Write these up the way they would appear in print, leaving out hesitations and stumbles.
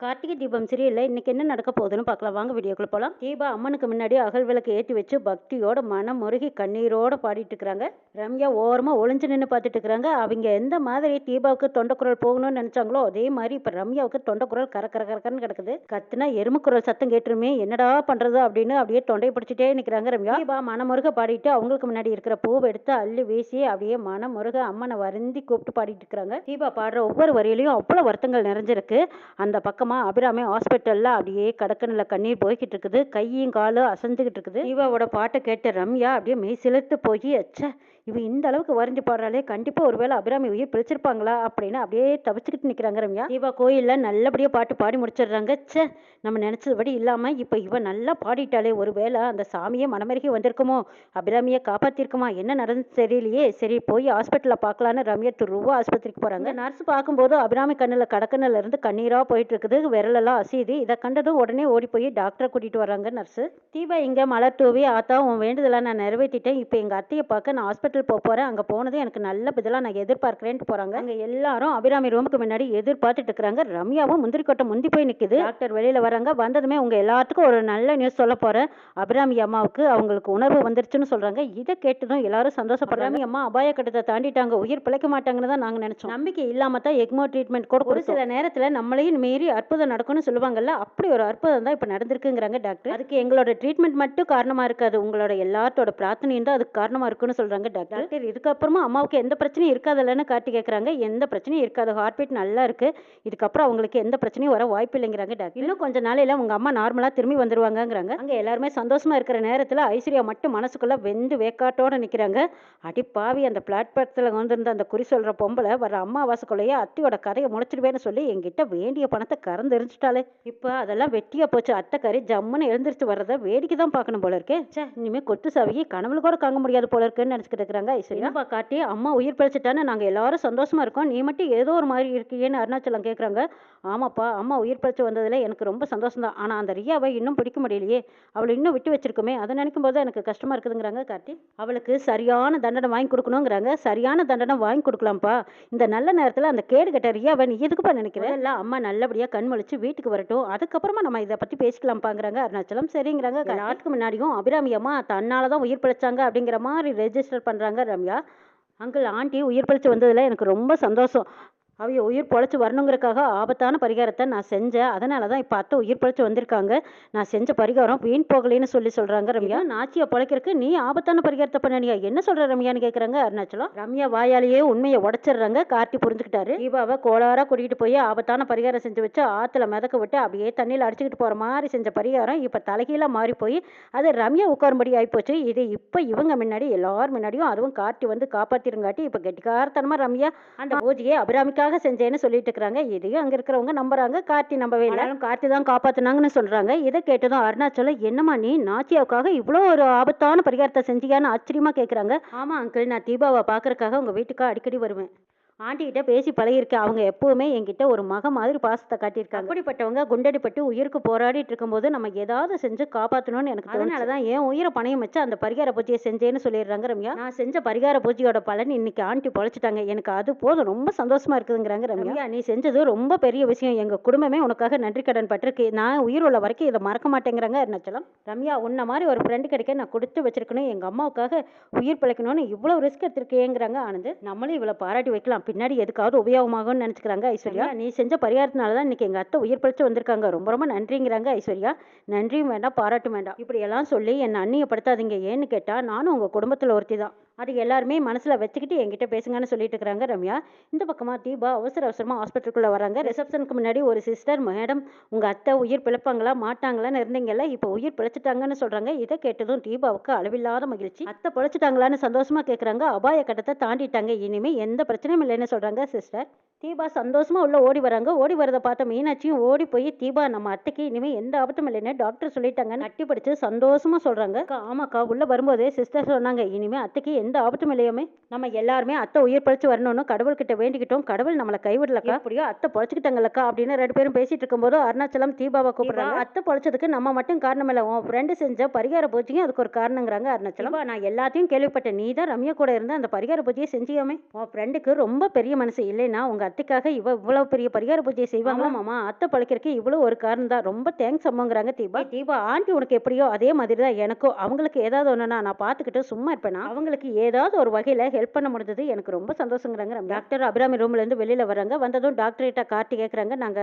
கார்த்திகை தீபம் சீரியல்ல இன்னைக்கு என்ன நடக்க போகுதுன்னு பார்க்கலாம். வாங்க வீடியோக்குள்ள போலாம். தீபா அம்மனுக்கு முன்னாடி அகல் விளக்கு ஏற்றி வச்சு பக்தியோட மனம் முருகி கண்ணீரோட பாடிட்டு இருக்கிறாங்க. ரம்யா ஓரமா ஒளிஞ்சு நின்று பார்த்துட்டு இருக்கிறாங்க. அவங்க எந்த மாதிரி தீபாவுக்கு தொண்டக்குரல் போகணும்னு நினைச்சாங்களோ அதே மாதிரி இப்ப ரம்யாவுக்கு தொண்டக்குரல் கரக்கரன்னு கிடக்குது. கத்துனா எருமுக்குரல் சத்தம் கேட்டுருமே, என்னடா பண்றது அப்படின்னு அப்படியே தொண்டை பிடிச்சிட்டே நிற்கிறாங்க ரம்யா. தீபா மனமுருக பாடிட்டு அவங்களுக்கு முன்னாடி இருக்கிற பூவை எடுத்து அள்ளி வீசி அப்படியே மனமுருக அம்மனை வருந்தி கூப்பிட்டு பாடிட்டு இருக்கிறாங்க. தீபா பாடுற ஒவ்வொரு வரியிலையும் அவ்வளவு வருத்தங்கள் நிறைஞ்சிருக்கு. அந்த பக்கம் அபிராமி ஹாஸ்பிட்டல்ல அப்படியே கடக்கணில கண்ணீர் போய்கிட்டு இருக்குது. கையும் காலும் அசைஞ்சுக்கிட்டு இருக்குது. தீபாவோட பாட்டை கேட்ட ரம்யா அப்படியே மெய் சிலிர்த்து போய் அச்சா இவ இந்த அளவுக்கு வரைஞ்சு பாடுறாளே, கண்டிப்பா ஒருவேளை அபிராமி உயிர் பிழைச்சிருப்பாங்களா அப்படின்னு அப்படியே தவிச்சுக்கிட்டு நிக்கிறாங்க ரம்யா. தீபா கோயில்ல நல்லபடியா பாட்டு பாடி முடிச்சிடுறாங்க. சே, நம்ம நினைச்சதுபடி இல்லாம இப்ப இவ நல்லா பாடிட்டாலே, ஒருவேளை அந்த சாமியே மனமருகி வந்திருக்குமோ, அபிராமியை காப்பாத்திருக்குமா, என்ன நடந்து தெரியலையே, சரி போய் ஹாஸ்பிட்டல்ல பார்க்கலான்னு ரம்யா துருவா ஆஸ்பத்திரிக்கு போறாங்க. நர்ஸ் பார்க்கும்போது அபிராமி கண்ணுல கடக்கண்ணுல இருந்து கண்ணீரா போயிட்டு இருக்குது. விரலெல்லாம் அசையுது. இதை கண்டதும் உடனே ஓடி போய் டாக்டரை கூட்டிட்டு வராங்க நர்ஸ். தீபா இங்க மலர் தூவி, ஆத்தா உன் வேண்டுதலாம் நான் நிறைவேற்றிட்டேன், இப்போ எங்க அத்தையை பார்க்க நான் ஹாஸ்பிட்டல் போறேன், அங்க போனது எனக்கு நல்ல பதிலா நான் எதிர்பார்க்கிறேன்ட்டு போறாங்க. அங்க எல்லாரும் அபிராமி ரூமுக்கு முன்னாடி எதிர்பார்த்துட்டு இருக்காங்க. ரம்யாவும் முந்திரி கொட்டை முந்தி போய் நிக்குது. டாக்டர் வெளியில வராங்க. வந்ததுமே உங்க எல்லாத்துக்கும் ஒரு நல்ல நியூஸ் சொல்ல போறேன், அபிராமி அம்மாவுக்கு அவங்களுக்கு உணர்வு வந்துருச்சுன்னு சொல்றாங்க. இதை கேட்டதும் எல்லாரும் சந்தோஷப்படுறாங்க. அம்மா அபாய கட்டத்தை தாண்டிட்டாங்க, உயிர் பிழைக்க மாட்டாங்கன்னு தான் நாங்க நினைச்சோம். நம்பிக்கை இல்லாம தான் எக்மோ ட்ரீட்மெண்ட் கூட ஒரு சில நேரத்துல நம்மளையும் மீறி அற்புதம் நடக்கும்னு சொல்லுவாங்கல்ல, அப்படி ஒரு அற்புதம் தான் இப்ப நடந்திருக்குங்கிறாங்க டாக்டர். அதுக்கு எங்களோட ட்ரீட்மெண்ட் மட்டும் காரணமா இருக்காது, உங்களோட எல்லாத்தோட பிரார்த்தனையும் தான் அதுக்கு காரணமா இருக்குன்னு சொல்றாங்க டாக்டர். இதுக்கப்புறமா அம்மாவுக்கு எந்த பிரச்சனையும் இருக்காதுல்லன்னு காட்டி கேட்கறாங்க. எந்த பிரச்சனையும் இருக்காது, ஹார்ட் பீட் நல்லா இருக்கு, இதுக்கப்புறம் அவங்களுக்கு எந்த பிரச்சனையும் வர வாய்ப்பு இல்லைங்கிறாங்க டாக்டர். இன்னும் கொஞ்ச நாளையில உங்க அம்மா நார்மலா திரும்பி வந்துருவாங்கங்கிறாங்க. அங்க எல்லாருமே சந்தோஷமா இருக்கிற நேரத்துல ஐஸ்வர்யா மட்டும் மனசுக்குள்ள வெந்து வேக்காட்டோட நிக்கிறாங்க. அடி பாவி, அந்த பிளாட்பாரத்துல வந்திருந்த அந்த குறி சொல்ற பொம்பளை வர அம்மாவாசைக்குள்ளேயே அத்தையோட கதையை முடிச்சிடுவேன்னு சொல்லி என்கிட்ட வேண்டிய பணத்தை கறந்து எரிஞ்சிட்டாலே, இப்ப அதெல்லாம் வெட்டியா போச்சு. அத்தை கறி ஜம்முன்னு எழுந்திரிச்சு வர்றத வேடிக்கை தான் பார்க்கணும் போல இருக்கே. இனிமே கொத்து சாவியை கனவுல கூட காங்க முடியாது போல இருக்குன்னு நினைச்சுக்கிட்டு இருக்கிறாங்க ஐஸ்வர்யா. காட்டி அம்மா உயிர் பிழைச்சிட்டான்னு நாங்க எல்லாரும் சந்தோஷமா இருக்கோம், நீ மட்டும் ஏதோ ஒரு மாதிரி இருக்கீன்னு அருணாச்சலம் கேட்கறாங்க. ஆமாப்பா, அம்மா உயிர் பிழைச்சு வந்ததுல எனக்கு ரொம்ப சந்தோஷம் தான், ஆனா அந்த ரியாவை இன்னும் பிடிக்க முடியலையே, அவளை இன்னும் விட்டு வச்சிருக்குமே, அதை நினைக்கும் போது எனக்கு கஷ்டமா இருக்குதுங்கிறாங்க கார்த்தி. அவளுக்கு சரியான தண்டனை வாங்கி கொடுக்கணுங்கிறாங்க. சரியான தண்டனை வாங்கி கொடுக்கலாம்ப்பா, இந்த நல்ல நேரத்துல அந்த கேடு கட்ட ரியாவை நீ எதுக்குப்பா நினைக்கிறேன், எல்லாம் அம்மா நல்லபடியா கண் முழிச்சு வீட்டுக்கு வரட்டும், அதுக்கப்புறமா நம்ம இதை பத்தி பேசிக்கலாம்ப்பாங்கிறாங்க அருணாச்சலம். சரிங்கிறாங்க. எல்லாத்துக்கு முன்னாடியும் அபிராமி அம்மா தன்னாலதான் உயிர் பிழைச்சாங்க அப்படிங்கிற மாதிரி ரெஜிஸ்டர் பண்றாங்க ரம்யா. அங்கிள் ஆண்டி உயிர் பிழைச்சு வந்ததுல எனக்கு ரொம்ப சந்தோஷம், அவங்க உயிர் பொழைச்சி வரணுங்கிறக்காக ஆபத்தான பரிகாரத்தை நான் செஞ்சேன், அதனால தான் இப்போ அத்தை உயிர் பொழைச்சி வந்திருக்காங்க, நான் செஞ்ச பரிகாரம் வீண் போகலைன்னு சொல்றாங்க ரம்யா. நாச்சியை பொழைக்கிறதுக்கு நீ ஆபத்தான பரிகாரத்தை பண்ணியா, என்ன சொல்ற ரம்யான்னு கேட்குறாங்க அருணாச்சலம். ரம்யா வாயாலேயே உண்மையை உடச்சிடுறாங்க. கார்த்தி புரிஞ்சுக்கிட்டாரு. தீபாவை கோளாரா கூட்டிகிட்டு போய் ஆபத்தான பரிகாரம் செஞ்சு வச்சு ஆற்றுல மிதக்க விட்டு அப்படியே தண்ணியில் அடிச்சுக்கிட்டு போகிற மாதிரி செஞ்ச பரிகாரம் இப்போ தலைகீழாக மாறி போய் அது ரம்யா உட்காரும்படி ஆகிப்போச்சு. இது இப்போ இவங்க முன்னாடி எல்லாரும் முன்னாடியும் அதுவும் கார்த்தி வந்து காப்பாற்றிருங்காட்டி இப்போ கெட்டிக்காரத்தனமாக ரம்யா அந்த பூஜையை அபிராமிக்கா செஞ்சேன்னு சொல்லிட்டு இருக்காங்க. இதையும் அங்க இருக்கிறவங்க நம்புறாங்க, கார்த்தி நம்பவே இல்லை. கார்த்தி தான் காப்பாத்தினாங்கன்னு சொல்றாங்க. இதை கேட்டதும் அருணாச்சலம், என்னம்மா நீ நாச்சியாவுக்காக இவ்வளோ ஒரு ஆபத்தான பரிகாரத்தை செஞ்சியான்னு ஆச்சரியமா கேட்குறாங்க. ஆமா அங்கிள், நான் தீபாவை பார்க்கறதுக்காக உங்க வீட்டுக்கு அடிக்கடி வருவேன், ஆண்டிகிட்ட பேசி பழகிருக்கேன், அவங்க எப்பவுமே என்கிட்ட ஒரு மக மாதிரி பாசத்தை காட்டியிருக்காங்க. அப்படிப்பட்டவங்க குண்டடிப்பட்டு உயிருக்கு போராடிட்டு இருக்கும்போது நம்ம ஏதாவது செஞ்சு காப்பாற்றணும்னு எனக்கு, அதனால தான் என் உயிரை பணையம் வச்சு அந்த பரிகார பூஜையை செஞ்சேன்னு சொல்லிடுறாங்க ரம்யா. நான் செஞ்ச பரிகார பூஜையோட பலன் இன்னைக்கு ஆண்டி பொழைச்சிட்டாங்க, எனக்கு அது போதும், ரொம்ப சந்தோஷமா இருக்குதுங்கிறாங்க ரம்யா. நீ செஞ்சது ரொம்ப பெரிய விஷயம், எங்க குடும்பமே உனக்காக நன்றி கடன் பட்டிருக்கு, நான் உயிர் உள்ள வரைக்கும் இதை மறக்க மாட்டேங்கிறாங்க அருணாச்சலம். ரம்யா, உன்ன மாதிரி ஒரு ஃப்ரெண்டு கிடைக்க நான் கொடுத்து வச்சிருக்கணும், எங்க அம்மாவுக்காக உயிர் பிழைக்கணும்னு இவ்வளவு ரிஸ்க் எடுத்திருக்கேங்கிறாங்க ஆனந்த். நம்மளும் இவ்வளவு பாராட்டி வைக்கலாம், பின்னாடி எதுக்காவது உபயோகமாகும்னு நினைச்சுக்கிறாங்க ஐஸ்வர்யா. நீ செஞ்ச பரிகாரத்தினால தான் இன்னைக்கு எங்க அத்தை உயிர் பிழைச்சு வந்திருக்காங்க, ரொம்ப ரொம்ப நன்றிங்கிறாங்க ஐஸ்வர்யா. நன்றியும் வேண்டாம் பாராட்டும் வேண்டாம், இப்படி எல்லாம் சொல்லி என்னை அந்நியப்படுத்தாதீங்க, ஏன்னு கேட்டா நானும் உங்க குடும்பத்துல ஒருத்தி தான், அது எல்லாருமே மனசுல வச்சுக்கிட்டு என்கிட்ட பேசுங்கன்னு சொல்லிட்டு இருக்கிறாங்க ரம்யா. இந்த பக்கமா தீபா அவசரமா ஹாஸ்பிட்டலுக்குள்ள வராங்க. ரிசப்ஷனுக்கு முன்னாடி ஒரு சிஸ்டர், மேடம் உங்க அத்தை உயிர் பிழைப்பாங்களா மாட்டாங்களான்னு இருந்தீங்கல்ல, இப்போ உயிர் பிழைச்சிட்டாங்கன்னு சொல்றாங்க. இதை கேட்டதும் தீபாவுக்கு அளவில்லாத மகிழ்ச்சி. அத்தை பிழைச்சிட்டாங்களான்னு சந்தோஷமா கேட்கறாங்க. அபாய கட்டத்தை தாண்டிட்டாங்க, இனிமே எந்த பிரச்சனையும் இல்லைன்னு சொல்றாங்க சிஸ்டர். தீபா சந்தோஷமா உள்ள ஓடி வராங்க. ஓடி வரதை பார்த்த மீனாட்சியும் ஓடி போய், தீபா நம்ம அத்தைக்கு இனிமே எந்த ஆபத்தும் இல்லைன்னு டாக்டர் சொல்லிட்டாங்கன்னு கட்டி படிச்சு சந்தோஷமா சொல்றாங்க. ஆமாக்கா, உள்ள வரும்போதே சிஸ்டர் சொன்னாங்க, இனிமே அத்தைக்கு எந்த ஆபத்தும் இல்லையாமே, நம்ம எல்லாருமே அத்தை உயிர் பிழைச்சு வரணும்னு கடவுள்கிட்ட வேண்டிக்கிட்டோம், கடவுள் நம்மளை கைவிடலக்கா, அப்படியோ அத்தை பொழைச்சிக்கிட்டாங்கல்லக்கா அப்படின்னு ரெண்டு பேரும் பேசிட்டு இருக்கும்போது அருணாச்சலம் தீபாவை கூப்பிடுறாங்க. அத்தை பொழைச்சதுக்கு நம்ம மட்டும் காரணம் இல்லை, உன் ஃப்ரெண்டு செஞ்ச பரிகார பூஜையும் அதுக்கு ஒரு காரணங்கிறாங்க அருணாச்சலம். நான் எல்லாத்தையும் கேள்விப்பட்டேன், நீ தான் ரம்யா கூட இருந்து அந்த பரிகார பூஜையை செஞ்சியாமே, உன் ஃப்ரெண்டுக்கு ரொம்ப பெரிய மனசு இல்லைன்னா உங்க அத்தைக்காக இவ்வளவு பெரிய பரிகார பூஜையை செய்வாங்க மாமா. அத்தை பழிக்கிறதுக்கு இவ்வளவு ஒரு காரணம் தான். ரொம்ப தேங்க்ஸ் அம்மாங்கிறாங்க தீபா. தீபா ஆண்டி உனக்கு எப்படியோ அதே மாதிரி தான் எனக்கும். அவங்களுக்கு ஏதாவது ஒண்ணுனா நான் பார்த்துக்கிட்டு சும்மா இருப்பேனா, அவங்களுக்கு ஏதாவது ஒரு வகையில ஹெல்ப் பண்ண முடிஞ்சது எனக்கு ரொம்ப சந்தோஷங்கிறாங்க. டாக்டர் அபிராமி ரூம்ல இருந்து வெளியில வராங்க. வந்ததும் டாக்டர் கிட்ட காட்டி கேட்கறாங்க, நாங்க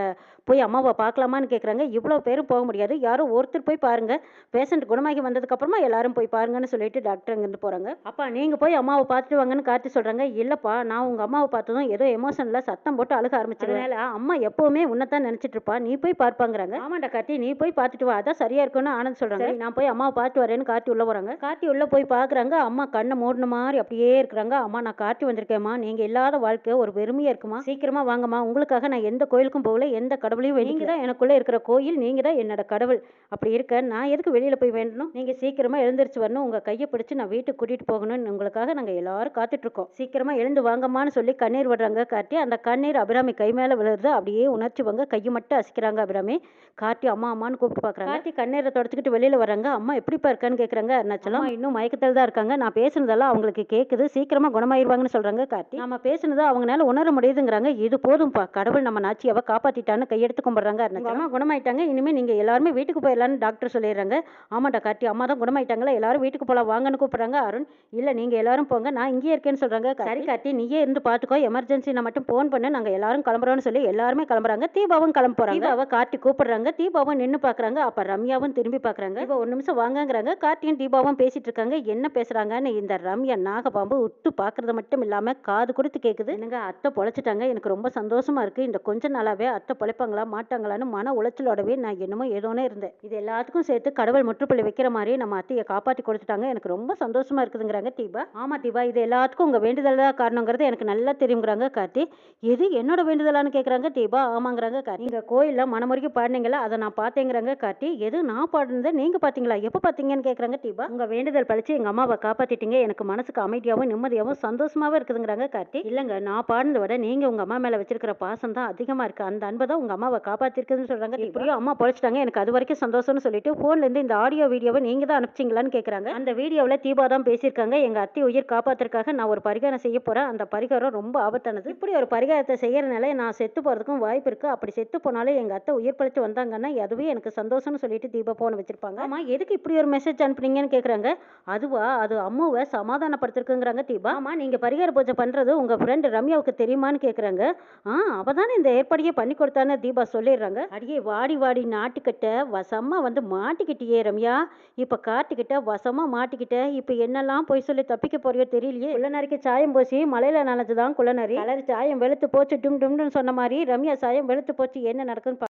போய் அம்மாவை பார்க்கலாமான்னு கேட்கறாங்க. இவ்வளவு பேரும் போக முடியாது, யாரோ ஒருத்தர் போய் பாருங்க, பேஷண்ட் குணமாகி வந்ததுக்கு அப்புறமா எல்லாரும் போய் பாருங்கன்னு சொல்லிட்டு டாக்டர் அங்கிருந்து போறாங்க. அப்பா நீங்க போய் அம்மாவை பார்த்துட்டு வாங்கன்னு கார்த்தி சொல்றாங்க. இல்லப்பா நான் உங்க அம்மாவை பார்த்ததும் ஏதோ எமோஷன்ல சத்தம் போட்டு அழுக ஆரம்பிச்சிருவேன். அம்மா எப்பவுமே உன்னதான் நினைச்சிட்டு இருப்பா, நீ போய் பார்ப்பாங்கிறாங்க. ஆமாண்டா கார்த்தி நீ போய் பார்த்துட்டு வா, அதான் சரியா இருக்கும்னு ஆனந்த் சொல்றாங்க. நான் போய் அம்மாவை பார்த்து வரேன்னு கார்த்தி உள்ள போறாங்க. கார்த்தி உள்ள போய் பாக்குறாங்க, அம்மா கண்ணை மூடின மாதிரி அப்படியே இருக்கிறாங்க. அம்மா நான் கார்த்தி வந்திருக்கேம்மா, நீங்க இல்லாத வாழ்க்கை ஒரு பெருமையா இருக்குமா, சீக்கிரமா வாங்கம்மா, உங்களுக்காக நான் எந்த கோயிலுக்கும் போகல, எந்த கடவுளையும் நீங்க தான் எனக்குள்ள இருக்கிற கோயில், நீங்க தான் என்னோட கடவுள். அப்படி இருக்க நான் எதுக்கு வெளியில போய் வேண்டணும், நீங்க சீக்கிரமா எழுந்திருச்சு வரணும், உங்க கையை பிடிச்சு நான் வீட்டுக்கு கூட்டிட்டு போகணும்னு உங்களுக்காக நாங்க எல்லாரும் காத்துட்டு இருக்கோம், சீக்கிரமா எழுந்து வாங்கம்மான்னு சொல்லி கண்ணீர் விடுறாங்க கார்த்தி. அந்த கண்ணீர் அபிராமி கை மேல விழுறது, அப்படியே உணர்ச்சி வாங்க கையை மட்டும் அசிக்கிறாங்க அபிராமி. கார்த்தி அம்மா அம்மான்னு கூப்பிட்டு பாக்குறாங்க. கார்த்தி கண்ணீரை தொடச்சிக்கிட்டு வெளியில வராங்க. அம்மா எப்படிப்பா இருக்கான்னு கேக்குறாங்க. அருணாச்சலம் இன்னும் மயக்கத்தில் தான் இருக்காங்க, நான் பேசுனதெல்லாம் அவங்களுக்கு கேக்குது, சீக்கிரமா குணமாயிருவாங்கன்னு சொல்றாங்க கார்த்தி. நம்ம பேசுனதை அவங்களால உணர முடியுதுங்கிறாங்க. இது போதும்பா, கடவுள் நம்ம நாச்சியாவை காப்பாத்திட்டான்னு கையெடுத்து கும்பிடுறாங்க. அம்மா குணமாயிட்டாங்க, இனிமே நீங்க எல்லாருமே வீட்டுக்கு போயிடலான்னு டாக்டர் சொல்லிடுறாங்க. ஆமாடா கார்த்தி அம்மா தான் குணமாயிட்டாங்களா, எல்லாரும் வீட்டுக்கு போலாம் வாங்கன்னு கூப்பிடுறாங்க. அருண் இல்ல நீங்க எல்லாரும் போங்க, நான் இங்கேயே இருக்கேன்னு சொல்றாங்க. சரி கார்த்தி நீயே இருந்து பாத்துக்கோ, எமர்ஜென்சி மட்டும் போன் பண்ண, நாங்க எல்லாரும் கிளம்புறோம்னு சொல்லி எல்லாருமே கிளம்புறாங்க. தீபாவும் கிளம்ப போறாங்க. தீபாவை கார்த்தி கூப்பிடுறாங்க. தீபாவும் நின்னு பாக்குறாங்க. அப்ப ரம்யாவும் திரும்பி பாக்குறாங்க. இப்போ ஒரு நிமிஷம் வாங்கங்கிறாங்க. கார்த்தியும் தீபாவும் பேசிட்டு இருக்காங்க. என்ன பேசுறாங்கன்னு இந்த ரம்யா நாகபாம்பு விட்டு பாக்குறது மட்டும் இல்லாம காது கொடுத்து கேக்குது. என்னங்க அத்தை பொழைச்சிட்டாங்க, எனக்கு ரொம்ப சந்தோஷமா இருக்கு. இந்த கொஞ்ச நாளாவே அத்தை பொழைப்பாங்களா மாட்டாங்களான்னு மன உளைச்சலோடவே நான் என்னமோ ஏதோனே இருந்தேன். இது எல்லாத்துக்கும் சேர்த்து கடவுள் முற்றுப்புள்ளி வைக்கிற மாதிரி நம்ம அத்தையை காப்பாற்றி கொடுத்துட்டாங்க, எனக்கு ரொம்ப சந்தோஷமா இருக்குதுங்கிறாங்க தீபா. ஆமா தீபா இது எல்லாத்துக்கும் உங்க வேண்டுதல் தான் காரணங்கிறது எனக்கு நல்லா தெரியுங்கிறாங்க கார்த்தி. எது என்னோட வேண்டுதலான்னு கேட்குறாங்க தீபா. ஆமாங்கிறாங்க கார்த்தி. நீங்க கோயிலில் மனமுருகி பாடினீங்களா, அதை நான் பார்த்தேங்கிறாங்க கார்த்தி. எது நான் பாடுனதை நீங்க பார்த்தீங்களா, எப்போ பார்த்தீங்கன்னு கேட்குறாங்க தீபா. உங்க வேண்டுதல் பழிச்சு எங்க அம்மாவை காப்பாத்திட்டீங்க, எனக்கு மனசுக்கு அமைதியாகவும் நிம்மதியாகவும் சந்தோஷமாவும் இருக்குதுங்கிறாங்க கார்த்தி. இல்லைங்க நான் பாடுனதை விட நீங்க உங்க அம்மா மேல வச்சிருக்கிற பாசம் தான் அதிகமா இருக்கு, அந்த அன்பை தான் உங்க அம்மாவை காப்பாத்திருக்குதுன்னு சொல்றாங்க. இப்படியும் அம்மா பொழைச்சிட்டாங்க, எனக்கு அது வரைக்கும் சந்தோஷம்னு சொல்லிட்டு போன்ல இருந்து இந்த ஆடியோ வீடியோவை நீங்க தான் அனுப்பிச்சிங்களான்னு கேட்குறாங்க. அந்த வீடியோவில் தீபா தான் பேசியிருக்காங்க, எங்க அத்தை உயிர் காப்பாத்துறதுக்காக நான் ஒரு பரிகாரம் செய்ய போறேன், அந்த பரிகாரம் ரொம்ப ஆபத்தானது, இப்படி ஒரு பரிகாரத்தை செய்யறதுனால நான் செத்து போறதுக்கும் வாய்ப்பு இருக்கு, அப்படி செத்து போனாலும் எங்க அத்தை உயிர் பழிச்சு வந்தாங்கன்னா அதுவே எனக்கு சந்தோஷம்னு சொல்லிட்டு தீபா போன் வச்சிருப்பாங்க. ஆமா எதுக்கு இப்படி ஒரு மெசேஜ் அனுப்புனீங்கன்னு கேக்குறாங்க. அதுவா அது அம்மாவை சமாதானப்படுத்திருக்குங்கிறாங்க தீபா. ஆமா நீங்க பரிகார பூஜை பண்றது உங்க ஃப்ரெண்ட் ரம்யாவுக்கு தெரியுமான்னு கேக்குறாங்க. அவதானே இந்த ஏற்பாடியே பண்ணி கொடுத்தான்னு தீபா சொல்லிடுறாங்க. அடியே வாடி வாடி நாட்டுக்கிட்ட வசமா வந்து மாட்டிக்கிட்டியே ரம்யா, இப்ப காட்டுக்கிட்ட வசமா மாட்டிக்கிட்ட, இப்ப என்னெல்லாம் போய் சொல்லி தப்பிக்க போறியோ தெரியலையே. குள்ளநரிக்கு சாயம் பூசி மலையில நனைஞ்சுதான் குள்ளநரி, கலர் சாயம் வெளுத்து போச்சு டும் டும்னு சொன்ன மாதிரி ரம்யா சாயம் வெளுத்து போச்சு. என்ன நடக்குன்னு